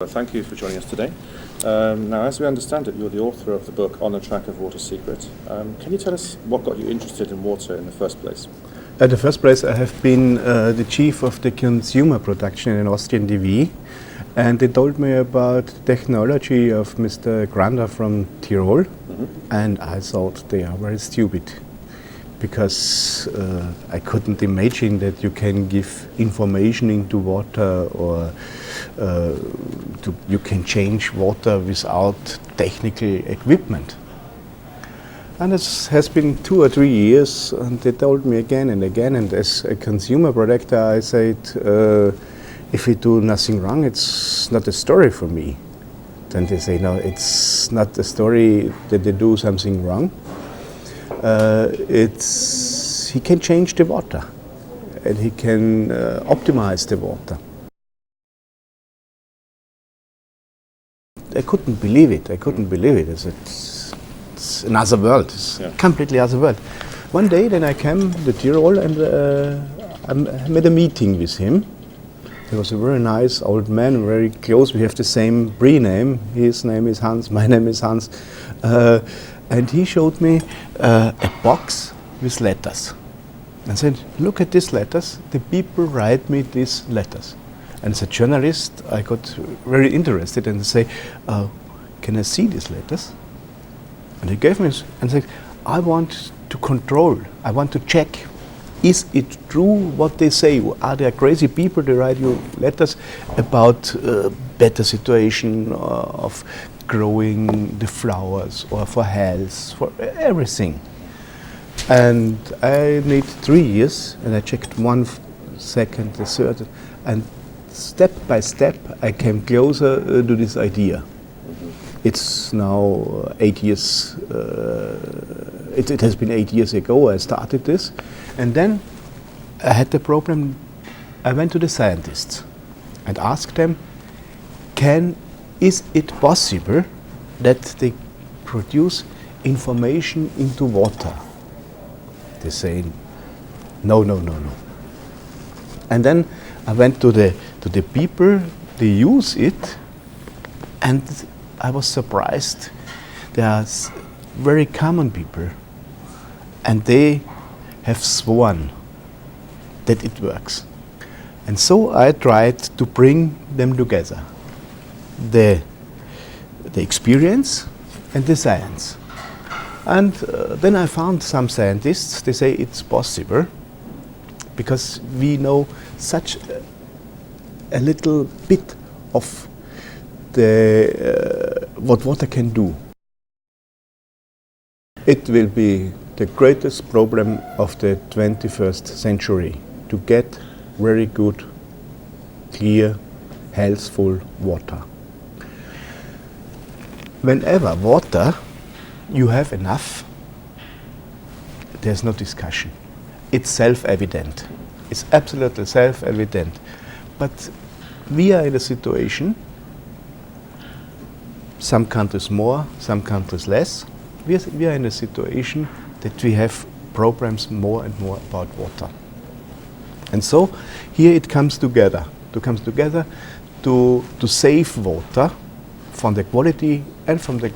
Well, thank you for joining us today. Now, as we understand it, you're the author of the book On the Track of Water's Secret. Can you tell us what got you interested in water in the first place? In the first place, I have been the chief of the consumer production in Austrian TV, and they told me about the technology of Mr. Kronberger from Tyrol, and I thought they are very stupid, because I couldn't imagine that you can give information into water or you can change water without technical equipment. And it has been 2 or 3 years, and they told me again and again, and as a consumer producer I said, if we do nothing wrong, it's not a story for me. Then they say, no, it's not a story that they do something wrong. He can change the water, and he can optimize the water. I couldn't believe it. It's another world. It's completely other world. One day, then I came to Tyrol and I made a meeting with him. He was a very nice old man, very close. We have the same pre-name. His name is Hans. My name is Hans. And he showed me a box with letters and said, "Look at these letters. The people write me these letters." And as a journalist, I got very interested and say, "Can I see these letters?" And he gave me and said, "I want to control. I want to check. Is it true what they say? Are there crazy people that write you letters about better situation of growing the flowers or for health, for everything?" And I need 3 years, and I checked one second, the third, and step by step I came closer to this idea. It's now 8 years, it has been 8 years ago I started this, and then I had the problem. I went to the scientists and asked them, is it possible that they produce information into water? They say, no. And then I went to the people, they use it, and I was surprised. They are very common people, and they have sworn that it works. And so I tried to bring them together, the experience and the science. And then I found some scientists, they say it's possible, because we know such a little bit of what water can do. It will be the greatest problem of the 21st century to get very good, clear, healthful water. Whenever water you have enough, there's no discussion. It's self-evident. It's absolutely self-evident. But we are in a situation, some countries more, some countries less. We are in a situation that we have problems more and more about water. And so here it comes together to save water from the quality and from the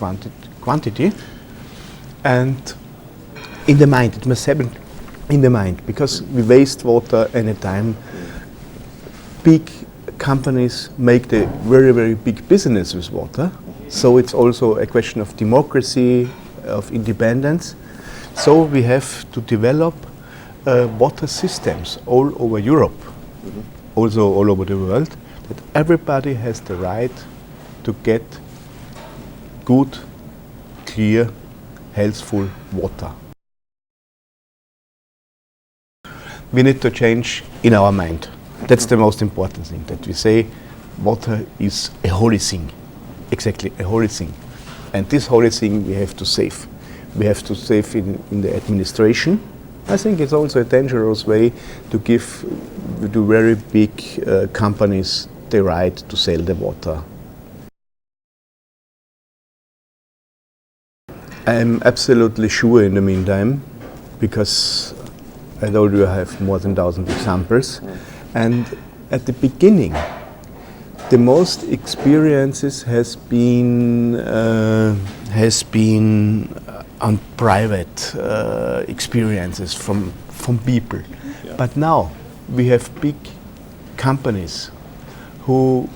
quantity. And in the mind, it must happen in the mind, because we waste water any time. Big companies make the very, very big business with water. So it's also a question of democracy, of independence. So we have to develop water systems all over Europe, also all over the world, that everybody has the right to get good, clear, healthful water. We need to change in our mind. That's the most important thing, that we say water is a holy thing. Exactly, a holy thing. And this holy thing we have to save. We have to save in the administration. I think it's also a dangerous way to give to very big companies the right to sell the water. I'm absolutely sure in the meantime, because I told you I have more than 1,000 examples. And at the beginning, The most experiences has been on private experiences from people. Yeah. But now we have big companies who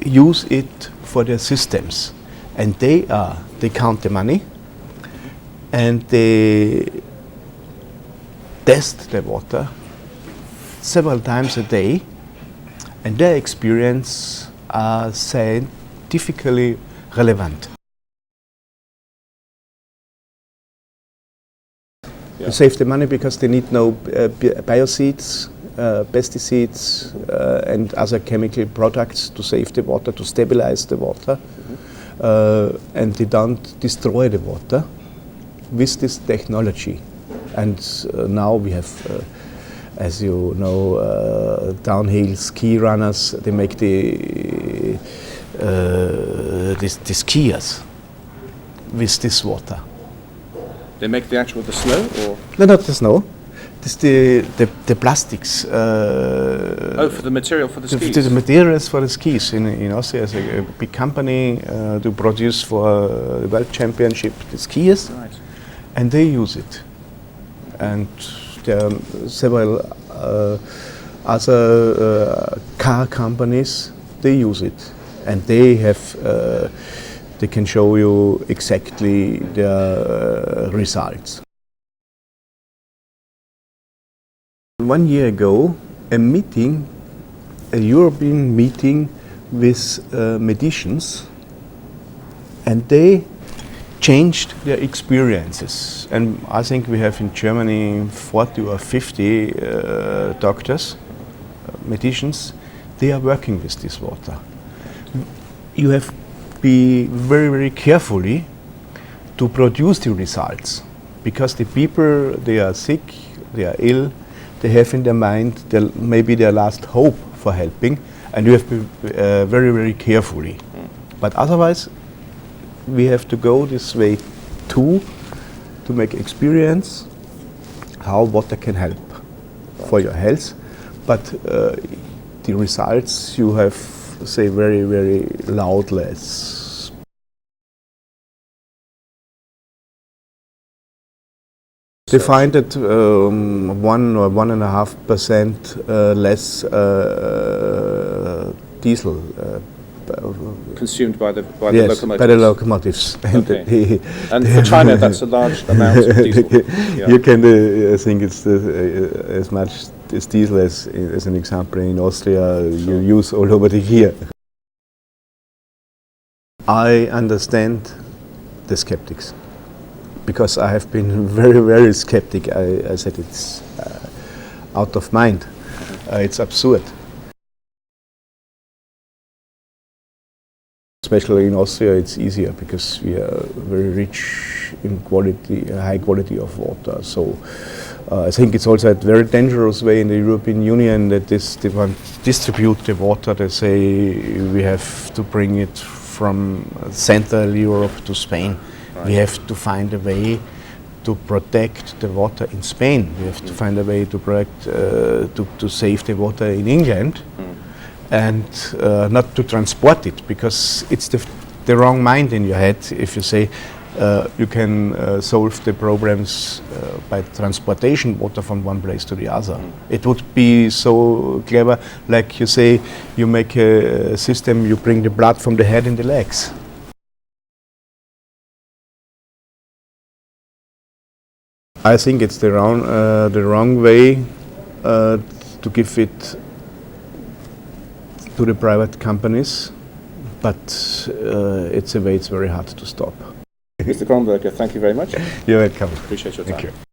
use it for their systems, and they count the money and they test the water several times a day, and their experience are scientifically relevant. Yeah. To save the money because they need no biocides, pesticides, and other chemical products to save the water, to stabilize the water, and they don't destroy the water with this technology. And now we have, as you know, downhill ski runners. They make the skiers with this water. They make the snow, or? No, not the snow. This the plastics. For the material for the skis? The materials for the skis. In Austria, there's a big company to produce for the World Championship the skiers, Right. and they use it. And there are several other car companies, they use it. And they have, they can show you exactly their results. 1 year ago, a European meeting with medicians, and they changed their experiences. And I think we have in Germany 40 or 50 doctors, medicians, they are working with this water. You have to be very, very carefully to produce the results, because the people, they are sick, they are ill, they have in their mind maybe their last hope for helping, and you have to be very, very carefully. But otherwise, we have to go this way too, to make experience how water can help for your health. But the results you have, say, very, very loudless. They find that 1 or 1.5% less diesel Consumed by the yes, locomotives? by the locomotives. Okay. And for China, that's a large amount of diesel. Yeah. You can, I think it's as much as diesel as an example in Austria you use all over the year. I understand the skeptics, because I have been very, very skeptic. I said it's out of mind. It's absurd. Especially in Austria, it's easier because we are very rich in quality, high quality of water. So I think it's also a very dangerous way in the European Union that they want to distribute the water. They say we have to bring it from Central Europe to Spain. Right. We have to find a way to protect the water in Spain. We have to find a way to protect, to save the water in England. And not to transport it, because it's the wrong mind in your head if you say you can solve the problems by transportation water from one place to the other. It would be so clever, like you say, you make a system, you bring the blood from the head in the legs. I think it's the wrong way to give it to the private companies, but it's a way it's very hard to stop. Mr. Kronberger, thank you very much. You're welcome. Appreciate your time. Thank you.